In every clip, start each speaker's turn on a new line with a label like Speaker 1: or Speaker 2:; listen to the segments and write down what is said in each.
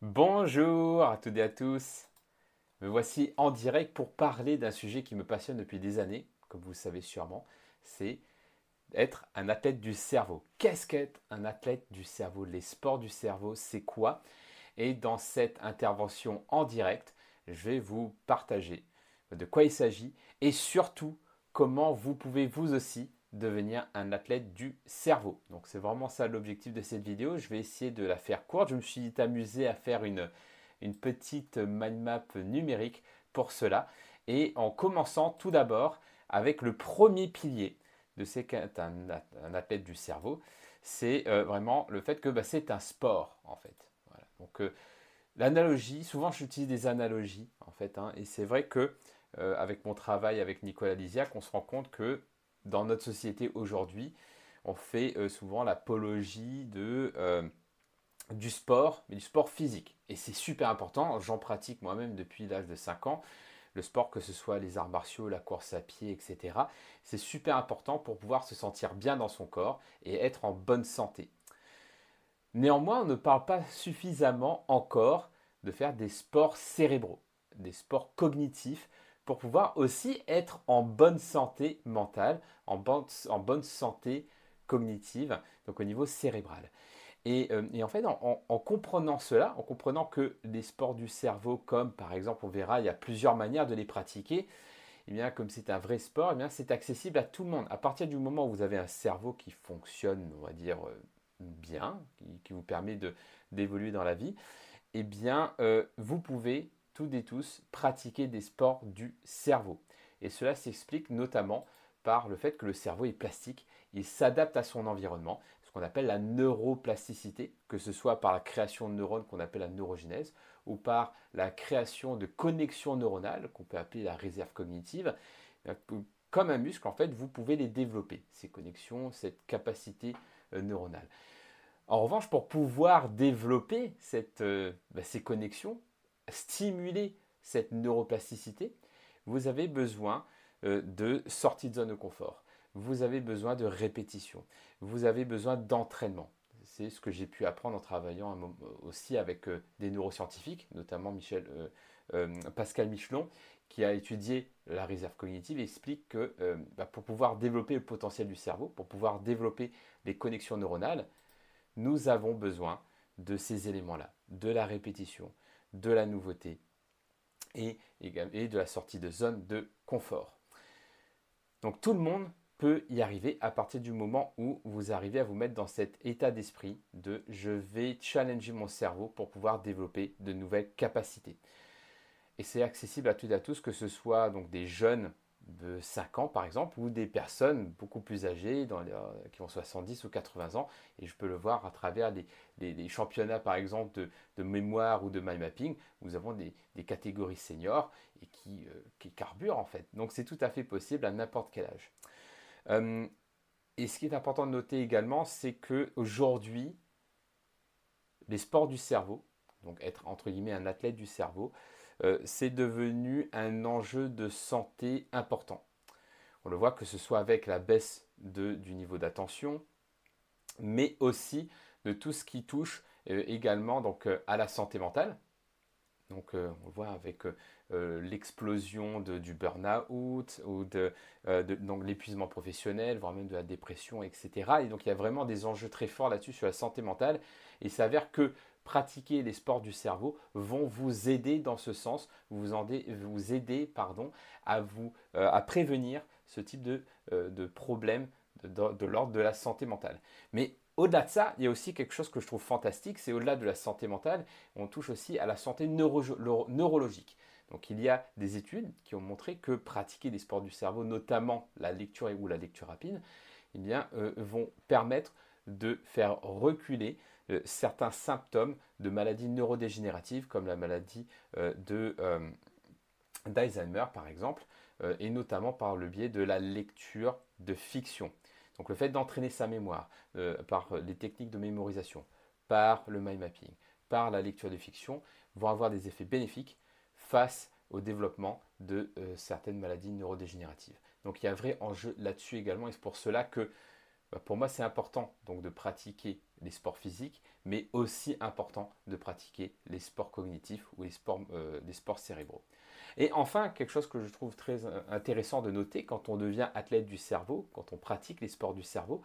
Speaker 1: Bonjour à toutes et à tous. Me voici en direct pour parler d'un sujet qui me passionne depuis des années, comme vous le savez sûrement, c'est être un athlète du cerveau. Qu'est-ce qu'être un athlète du cerveau? Les sports du cerveau, c'est quoi? Et dans cette intervention en direct, je vais vous partager de quoi il s'agit et surtout comment vous pouvez vous aussi devenir un athlète du cerveau. Donc c'est vraiment ça l'objectif de cette vidéo. Je vais essayer de la faire courte. Je me suis amusé à faire une petite mind map numérique pour cela. Et en commençant tout d'abord avec le premier pilier de ce qu'est un athlète du cerveau, c'est vraiment le fait que c'est un sport en fait. Voilà. Donc l'analogie, souvent j'utilise des analogies en fait, hein, et c'est vrai que avec mon travail avec Nicolas Lisiac, on se rend compte que dans notre société aujourd'hui, on fait souvent l'apologie du sport, mais du sport physique. Et c'est super important, j'en pratique moi-même depuis l'âge de 5 ans, le sport, que ce soit les arts martiaux, la course à pied, etc. C'est super important pour pouvoir se sentir bien dans son corps et être en bonne santé. Néanmoins, on ne parle pas suffisamment encore de faire des sports cérébraux, des sports cognitifs, pour pouvoir aussi être en bonne santé mentale, en bonne santé cognitive, donc au niveau cérébral. Et en fait, en comprenant cela, en comprenant que les sports du cerveau, comme par exemple, on verra, il y a plusieurs manières de les pratiquer, et bien, comme c'est un vrai sport, eh bien, c'est accessible à tout le monde. À partir du moment où vous avez un cerveau qui fonctionne, on va dire, bien, qui vous permet d'évoluer dans la vie, eh bien, vous pouvez toutes et tous pratiquer des sports du cerveau. Et cela s'explique notamment par le fait que le cerveau est plastique, il s'adapte à son environnement, ce qu'on appelle la neuroplasticité, que ce soit par la création de neurones qu'on appelle la neurogénèse, ou par la création de connexions neuronales, qu'on peut appeler la réserve cognitive. Comme un muscle, en fait, vous pouvez les développer, ces connexions, cette capacité neuronale. En revanche, pour pouvoir développer ces connexions, stimuler cette neuroplasticité, vous avez besoin de sortie de zone de confort. Vous avez besoin de répétition. Vous avez besoin d'entraînement. C'est ce que j'ai pu apprendre en travaillant aussi avec des neuroscientifiques, notamment Pascal Michelon, qui a étudié la réserve cognitive et explique que pour pouvoir développer le potentiel du cerveau, pour pouvoir développer les connexions neuronales, nous avons besoin de ces éléments-là, de la répétition, de la nouveauté et de la sortie de zone de confort. Donc tout le monde peut y arriver à partir du moment où vous arrivez à vous mettre dans cet état d'esprit de je vais challenger mon cerveau pour pouvoir développer de nouvelles capacités. Et c'est accessible à toutes et à tous, que ce soit donc des jeunes de 5 ans par exemple, ou des personnes beaucoup plus âgées, qui ont 70 ou 80 ans. Et je peux le voir à travers les championnats par exemple de mémoire ou de mind mapping, où nous avons des catégories seniors et qui carburent en fait. Donc c'est tout à fait possible à n'importe quel âge. Euh, et ce qui est important de noter également, c'est que aujourd'hui, les sports du cerveau, donc être entre guillemets un athlète du cerveau, c'est devenu un enjeu de santé important. On le voit, que ce soit avec la baisse du niveau d'attention, mais aussi de tout ce qui touche également à la santé mentale. Donc on le voit avec l'explosion du burn-out ou donc l'épuisement professionnel, voire même de la dépression, etc. Et donc il y a vraiment des enjeux très forts là-dessus sur la santé mentale. Et il s'avère que pratiquer les sports du cerveau vont vous aider dans ce sens, vous aider pardon, à prévenir ce type de problème de l'ordre de la santé mentale. Mais au-delà de ça, il y a aussi quelque chose que je trouve fantastique, c'est au-delà de la santé mentale, on touche aussi à la santé neurologique. Donc il y a des études qui ont montré que pratiquer des sports du cerveau, notamment la lecture ou la lecture rapide, eh bien, vont permettre de faire reculer certains symptômes de maladies neurodégénératives, comme la maladie d'Alzheimer par exemple, et notamment par le biais de la lecture de fiction. Donc le fait d'entraîner sa mémoire par les techniques de mémorisation, par le mind mapping, par la lecture de fiction, vont avoir des effets bénéfiques face au développement de certaines maladies neurodégénératives. Donc il y a un vrai enjeu là-dessus également, et c'est pour cela que Bah, pour moi, c'est important donc de pratiquer les sports physiques, mais aussi important de pratiquer les sports cognitifs ou les sports cérébraux. Et enfin, quelque chose que je trouve très intéressant de noter, quand on devient athlète du cerveau, quand on pratique les sports du cerveau,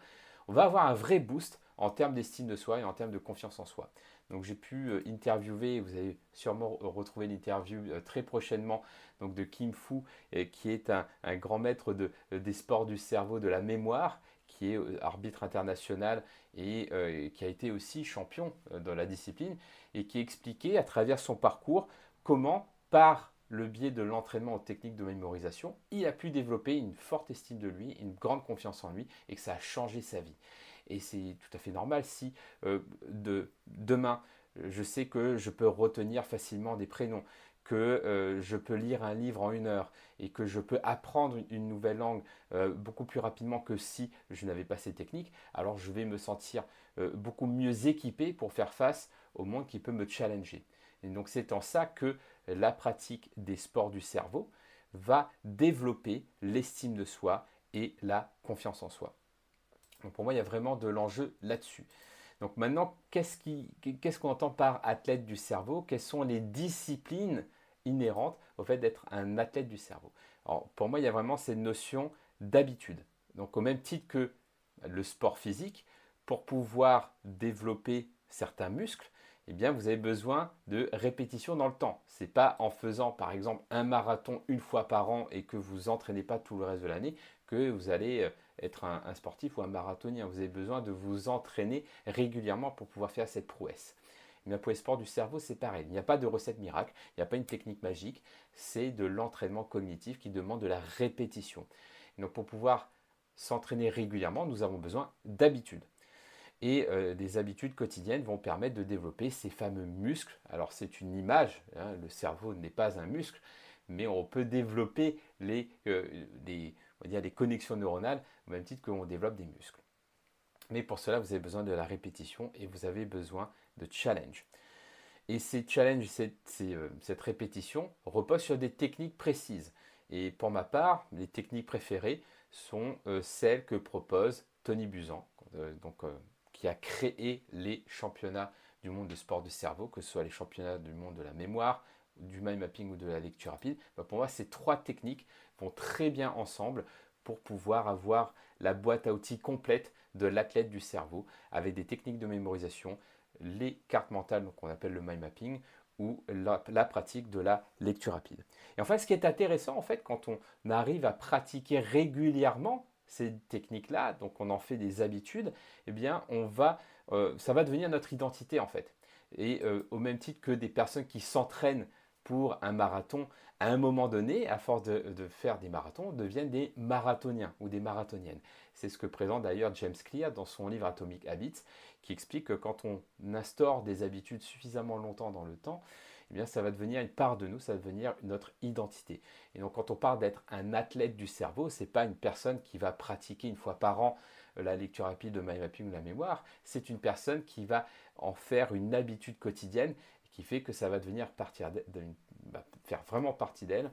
Speaker 1: on va avoir un vrai boost en termes d'estime de soi et en termes de confiance en soi. Donc j'ai pu interviewer, vous allez sûrement retrouver l'interview très prochainement donc de Kim Fu, qui est un grand maître des sports du cerveau, de la mémoire, qui est arbitre international et qui a été aussi champion dans la discipline, et qui expliquait à travers son parcours comment, par le biais de l'entraînement aux techniques de mémorisation, il a pu développer une forte estime de lui, une grande confiance en lui, et que ça a changé sa vie. Et c'est tout à fait normal si demain, je sais que je peux retenir facilement des prénoms, que je peux lire un livre en 1 heure et que je peux apprendre une nouvelle langue beaucoup plus rapidement que si je n'avais pas ces techniques, alors je vais me sentir beaucoup mieux équipé pour faire face au monde qui peut me challenger. Et donc c'est en ça que la pratique des sports du cerveau va développer l'estime de soi et la confiance en soi. Donc pour moi, il y a vraiment de l'enjeu là-dessus. Donc maintenant, qu'est-ce qu'on entend par athlète du cerveau? Quelles sont les disciplines inhérentes au fait d'être un athlète du cerveau? Alors pour moi, il y a vraiment cette notion d'habitude. Donc au même titre que le sport physique, pour pouvoir développer certains muscles, eh bien, vous avez besoin de répétition dans le temps. Ce n'est pas en faisant par exemple un marathon 1 fois par an et que vous entraînez pas tout le reste de l'année que vous allez être un sportif ou un marathonien. Vous avez besoin de vous entraîner régulièrement pour pouvoir faire cette prouesse. Mais pour les sports du cerveau, c'est pareil. Il n'y a pas de recette miracle, il n'y a pas une technique magique. C'est de l'entraînement cognitif qui demande de la répétition. Et donc pour pouvoir s'entraîner régulièrement, nous avons besoin d'habitudes. Et des habitudes quotidiennes vont permettre de développer ces fameux muscles. Alors c'est une image, hein, le cerveau n'est pas un muscle, mais on peut développer on va dire les connexions neuronales au même titre qu'on développe des muscles. Mais pour cela, vous avez besoin de la répétition et vous avez besoin de challenge. Et ces challenges, cette répétition repose sur des techniques précises. Et pour ma part, les techniques préférées sont celles que propose Tony Buzan, qui a créé les championnats du monde de sport du cerveau, que ce soit les championnats du monde de la mémoire, du mind mapping ou de la lecture rapide. Pour moi, ces 3 techniques vont très bien ensemble pour pouvoir avoir la boîte à outils complète de l'athlète du cerveau avec des techniques de mémorisation, les cartes mentales, donc on appelle le mind mapping, ou la pratique de la lecture rapide. Et en fait, ce qui est intéressant, en fait, quand on arrive à pratiquer régulièrement ces techniques-là, donc on en fait des habitudes, eh bien, ça va devenir notre identité, en fait. Et au même titre que des personnes qui s'entraînent pour un marathon, à un moment donné, à force de faire des marathons, deviennent des marathoniens ou des marathoniennes. C'est ce que présente d'ailleurs James Clear dans son livre Atomic Habits, qui explique que quand on instaure des habitudes suffisamment longtemps dans le temps, eh bien, ça va devenir une part de nous, ça va devenir notre identité. Et donc quand on parle d'être un athlète du cerveau, ce n'est pas une personne qui va pratiquer 1 fois par an la lecture rapide, le mind mapping ou la mémoire, c'est une personne qui va en faire une habitude quotidienne qui fait que ça va devenir faire vraiment partie d'elle.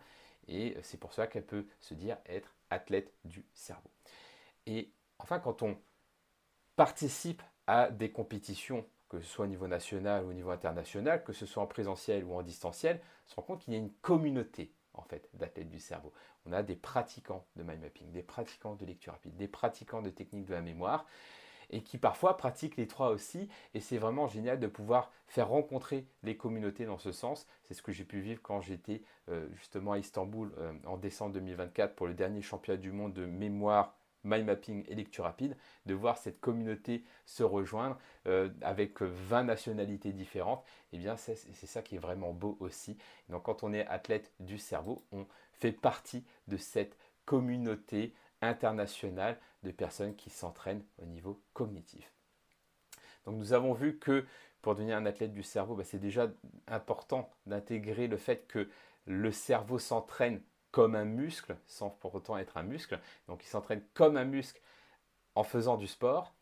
Speaker 1: Et c'est pour ça qu'elle peut se dire être athlète du cerveau. Et enfin, quand on participe à des compétitions, que ce soit au niveau national ou au niveau international, que ce soit en présentiel ou en distanciel, on se rend compte qu'il y a une communauté en fait d'athlètes du cerveau. On a des pratiquants de mind mapping, des pratiquants de lecture rapide, des pratiquants de techniques de la mémoire, et qui parfois pratiquent les 3 aussi. Et c'est vraiment génial de pouvoir faire rencontrer les communautés dans ce sens. C'est ce que j'ai pu vivre quand j'étais justement à Istanbul en décembre 2024 pour le dernier championnat du monde de mémoire, mind mapping et lecture rapide, de voir cette communauté se rejoindre avec 20 nationalités différentes. Et bien c'est ça qui est vraiment beau aussi. Donc quand on est athlète du cerveau, on fait partie de cette communauté internationale de personnes qui s'entraînent au niveau cognitif. Donc nous avons vu que pour devenir un athlète du cerveau, c'est déjà important d'intégrer le fait que le cerveau s'entraîne comme un muscle, sans pour autant être un muscle. Donc il s'entraîne comme un muscle en faisant du sport.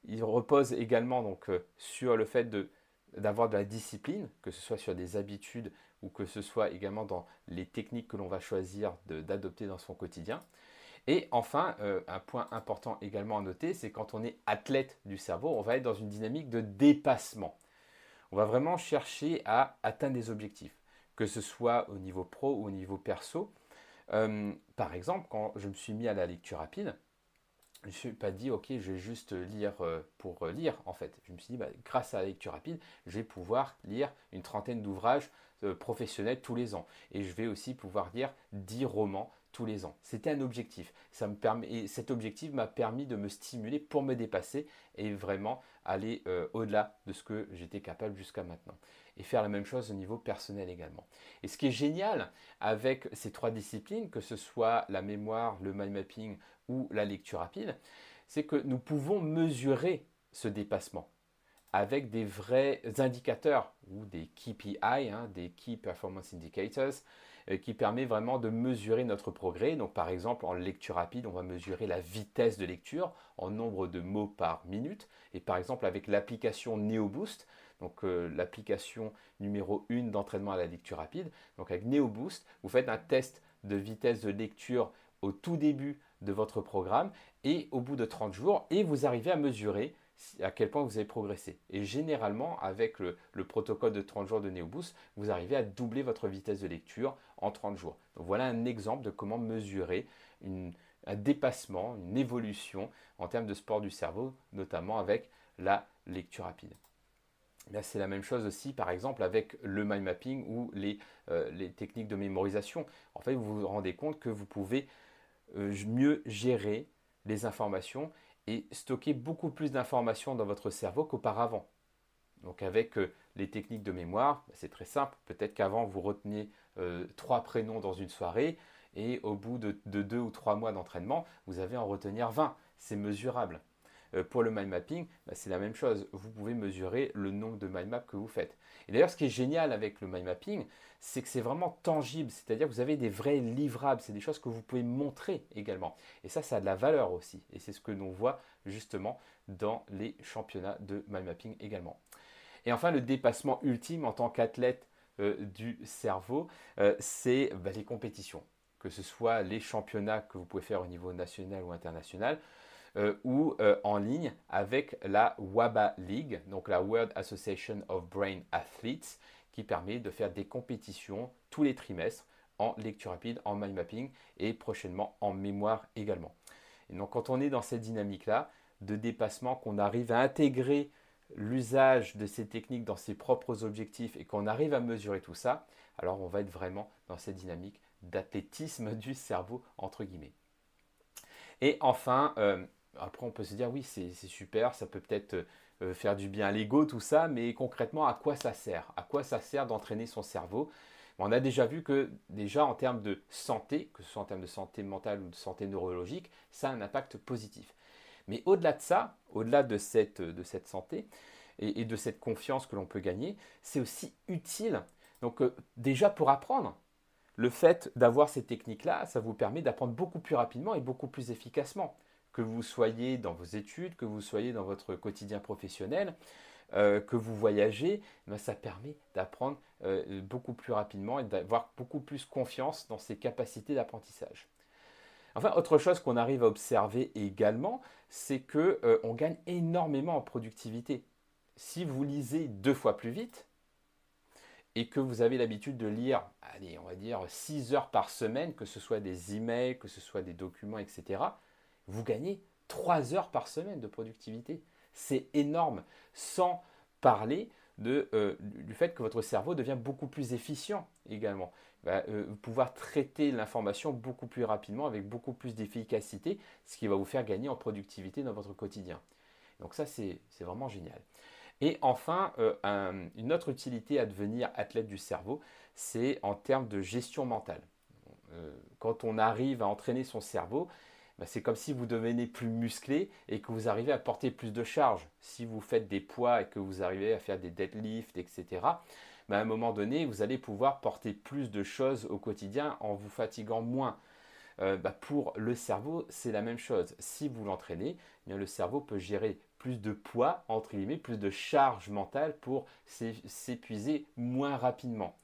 Speaker 1: Il repose également sur le fait d'avoir de la discipline, que ce soit sur des habitudes ou que ce soit également dans les techniques que l'on va choisir d'adopter dans son quotidien. Et enfin, un point important également à noter, c'est quand on est athlète du cerveau, on va être dans une dynamique de dépassement. On va vraiment chercher à atteindre des objectifs, que ce soit au niveau pro ou au niveau perso. Par exemple, quand je me suis mis à la lecture rapide, je ne me suis pas dit, ok, je vais juste lire pour lire, en fait. Je me suis dit, bah, grâce à la lecture rapide, je vais pouvoir lire une trentaine d'ouvrages professionnels tous les ans. Et je vais aussi pouvoir lire 10 romans tous les ans. C'était un objectif. Et cet objectif m'a permis de me stimuler pour me dépasser et vraiment aller au-delà de ce que j'étais capable jusqu'à maintenant. Et faire la même chose au niveau personnel également. Et ce qui est génial avec ces trois disciplines, que ce soit la mémoire, le mind mapping ou la lecture rapide, c'est que nous pouvons mesurer ce dépassement avec des vrais indicateurs ou des KPI, des Key Performance Indicators, qui permet vraiment de mesurer notre progrès. Donc par exemple en lecture rapide, on va mesurer la vitesse de lecture en nombre de mots par minute. Et par exemple avec l'application NeoBoost, donc l'application numéro 1 d'entraînement à la lecture rapide, donc avec NeoBoost, vous faites un test de vitesse de lecture au tout début de votre programme et au bout de 30 jours et vous arrivez à mesurer à quel point vous avez progressé. Et généralement, avec le protocole de 30 jours de NeoBoost, vous arrivez à doubler votre vitesse de lecture en 30 jours. Donc voilà un exemple de comment mesurer un dépassement, une évolution en termes de sport du cerveau, notamment avec la lecture rapide. C'est la même chose aussi, par exemple, avec le mind mapping ou les techniques de mémorisation. En fait, vous vous rendez compte que vous pouvez mieux gérer les informations et stocker beaucoup plus d'informations dans votre cerveau qu'auparavant. Donc avec les techniques de mémoire, c'est très simple. Peut-être qu'avant, vous reteniez 3 prénoms dans une soirée et au bout de 2 ou 3 mois d'entraînement, vous avez en retenir 20. C'est mesurable. Pour le mind mapping, c'est la même chose. Vous pouvez mesurer le nombre de mind maps que vous faites. Et d'ailleurs, ce qui est génial avec le mind mapping, c'est que c'est vraiment tangible. C'est-à-dire que vous avez des vrais livrables. C'est des choses que vous pouvez montrer également. Et ça a de la valeur aussi. Et c'est ce que l'on voit justement dans les championnats de mind mapping également. Et enfin, le dépassement ultime en tant qu'athlète du cerveau, c'est les compétitions. Que ce soit les championnats que vous pouvez faire au niveau national ou international, ou en ligne avec la WABA League, donc la World Association of Brain Athletes, qui permet de faire des compétitions tous les trimestres en lecture rapide, en mind mapping et prochainement en mémoire également. Et donc quand on est dans cette dynamique-là de dépassement, qu'on arrive à intégrer l'usage de ces techniques dans ses propres objectifs et qu'on arrive à mesurer tout ça, alors on va être vraiment dans cette dynamique d'athlétisme du cerveau, entre guillemets. Et enfin, après on peut se dire oui c'est super, ça peut peut-être faire du bien à l'ego, tout ça, mais concrètement à quoi ça sert? À quoi ça sert d'entraîner son cerveau? On a déjà vu que déjà en termes de santé, que ce soit en termes de santé mentale ou de santé neurologique, ça a un impact positif. Mais au-delà de ça, au-delà de cette santé et de cette confiance que l'on peut gagner, c'est aussi utile. Donc déjà pour apprendre, le fait d'avoir ces techniques-là, ça vous permet d'apprendre beaucoup plus rapidement et beaucoup plus efficacement. Que vous soyez dans vos études, que vous soyez dans votre quotidien professionnel, que vous voyagez, ça permet d'apprendre beaucoup plus rapidement et d'avoir beaucoup plus confiance dans ses capacités d'apprentissage. Enfin, autre chose qu'on arrive à observer également, c'est qu'on gagne énormément en productivité. Si vous lisez 2 fois plus vite et que vous avez l'habitude de lire, allez, on va dire 6 heures par semaine, que ce soit des emails, que ce soit des documents, etc., vous gagnez 3 heures par semaine de productivité. C'est énorme, sans parler du fait que votre cerveau devient beaucoup plus efficient également. Pouvoir traiter l'information beaucoup plus rapidement, avec beaucoup plus d'efficacité, ce qui va vous faire gagner en productivité dans votre quotidien. Donc ça, c'est vraiment génial. Et enfin, une autre utilité à devenir athlète du cerveau, c'est en termes de gestion mentale. Quand on arrive à entraîner son cerveau, c'est comme si vous devenez plus musclé et que vous arrivez à porter plus de charges. Si vous faites des poids et que vous arrivez à faire des deadlifts, etc., à un moment donné, vous allez pouvoir porter plus de choses au quotidien en vous fatiguant moins. Pour le cerveau, c'est la même chose. Si vous l'entraînez, le cerveau peut gérer plus de poids, entre guillemets, plus de charge mentale pour s'épuiser moins rapidement.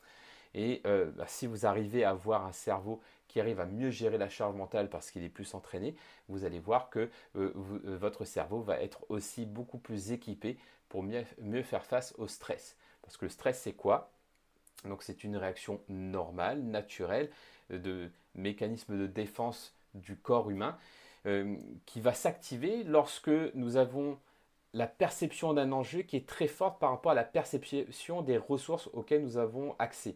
Speaker 1: Et si vous arrivez à avoir un cerveau qui arrive à mieux gérer la charge mentale parce qu'il est plus entraîné, vous allez voir que votre cerveau va être aussi beaucoup plus équipé pour mieux faire face au stress. Parce que le stress, c'est quoi? Donc c'est une réaction normale, naturelle, de mécanisme de défense du corps humain qui va s'activer lorsque nous avons la perception d'un enjeu qui est très forte par rapport à la perception des ressources auxquelles nous avons accès.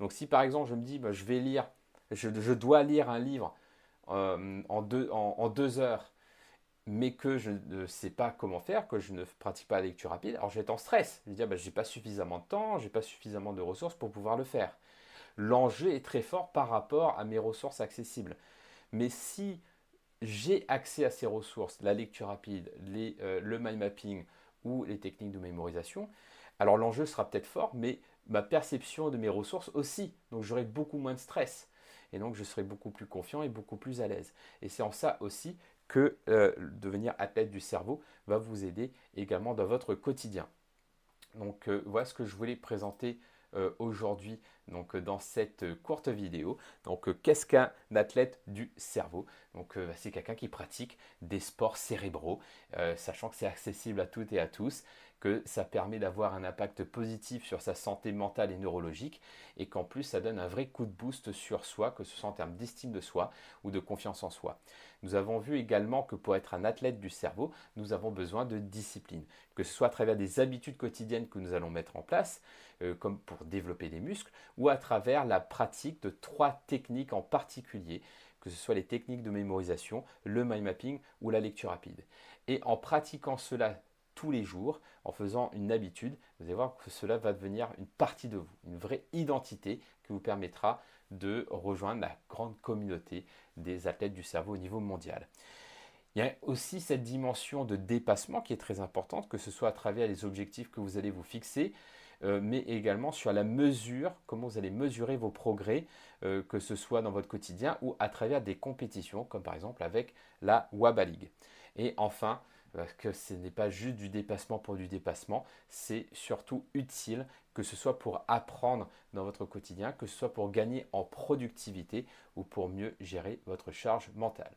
Speaker 1: Donc si par exemple je me dis je vais lire, je dois lire un livre en 2 heures, mais que je ne sais pas comment faire, que je ne pratique pas la lecture rapide, alors je vais être en stress. Je vais dire je n'ai pas suffisamment de temps, je n'ai pas suffisamment de ressources pour pouvoir le faire. L'enjeu est très fort par rapport à mes ressources accessibles. Mais si j'ai accès à ces ressources, la lecture rapide, le mind mapping ou les techniques de mémorisation, alors l'enjeu sera peut-être fort, mais ma perception de mes ressources aussi. Donc j'aurai beaucoup moins de stress. Et donc je serai beaucoup plus confiant et beaucoup plus à l'aise. Et c'est en ça aussi que devenir athlète du cerveau va vous aider également dans votre quotidien. Donc voilà ce que je voulais présenter aujourd'hui dans cette courte vidéo. Donc qu'est-ce qu'un athlète du cerveau? Donc c'est quelqu'un qui pratique des sports cérébraux, sachant que c'est accessible à toutes et à tous, que ça permet d'avoir un impact positif sur sa santé mentale et neurologique, et qu'en plus ça donne un vrai coup de boost sur soi, que ce soit en termes d'estime de soi ou de confiance en soi. Nous avons vu également que pour être un athlète du cerveau, nous avons besoin de discipline, que ce soit à travers des habitudes quotidiennes que nous allons mettre en place, comme pour développer les muscles, ou à travers la pratique de 3 techniques en particulier, que ce soit les techniques de mémorisation, le mind mapping ou la lecture rapide. Et en pratiquant cela tous les jours, en faisant une habitude, vous allez voir que cela va devenir une partie de vous, une vraie identité qui vous permettra de rejoindre la grande communauté des athlètes du cerveau au niveau mondial. Il y a aussi cette dimension de dépassement qui est très importante, que ce soit à travers les objectifs que vous allez vous fixer, mais également sur la mesure, comment vous allez mesurer vos progrès, que ce soit dans votre quotidien ou à travers des compétitions, comme par exemple avec la WABA League. Et enfin, parce que ce n'est pas juste du dépassement pour du dépassement, c'est surtout utile, que ce soit pour apprendre dans votre quotidien, que ce soit pour gagner en productivité ou pour mieux gérer votre charge mentale.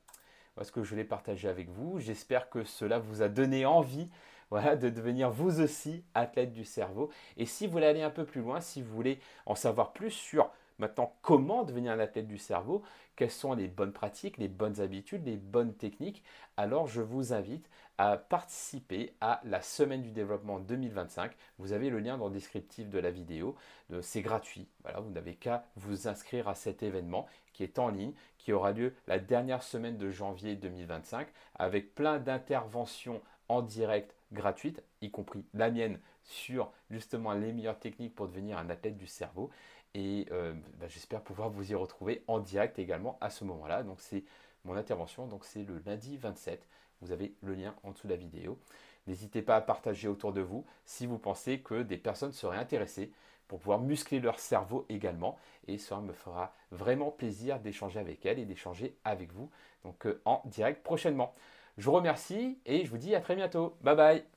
Speaker 1: Voilà ce que je voulais partager avec vous. J'espère que cela vous a donné envie, voilà, de devenir vous aussi athlète du cerveau. Et si vous voulez aller un peu plus loin, si vous voulez en savoir plus sur maintenant comment devenir un athlète du cerveau, quelles sont les bonnes pratiques, les bonnes habitudes, les bonnes techniques, alors je vous invite à participer à la semaine du développement 2025. Vous avez le lien dans le descriptif de la vidéo. C'est gratuit. Voilà, vous n'avez qu'à vous inscrire à cet événement qui est en ligne, qui aura lieu la dernière semaine de janvier 2025 avec plein d'interventions en direct gratuites, y compris la mienne sur justement les meilleures techniques pour devenir un athlète du cerveau. Et j'espère pouvoir vous y retrouver en direct également à ce moment-là. Donc c'est mon intervention, donc c'est le lundi 27. Vous avez le lien en dessous de la vidéo. N'hésitez pas à partager autour de vous si vous pensez que des personnes seraient intéressées pour pouvoir muscler leur cerveau également. Et ça me fera vraiment plaisir d'échanger avec elles et d'échanger avec vous donc en direct prochainement. Je vous remercie et je vous dis à très bientôt. Bye bye.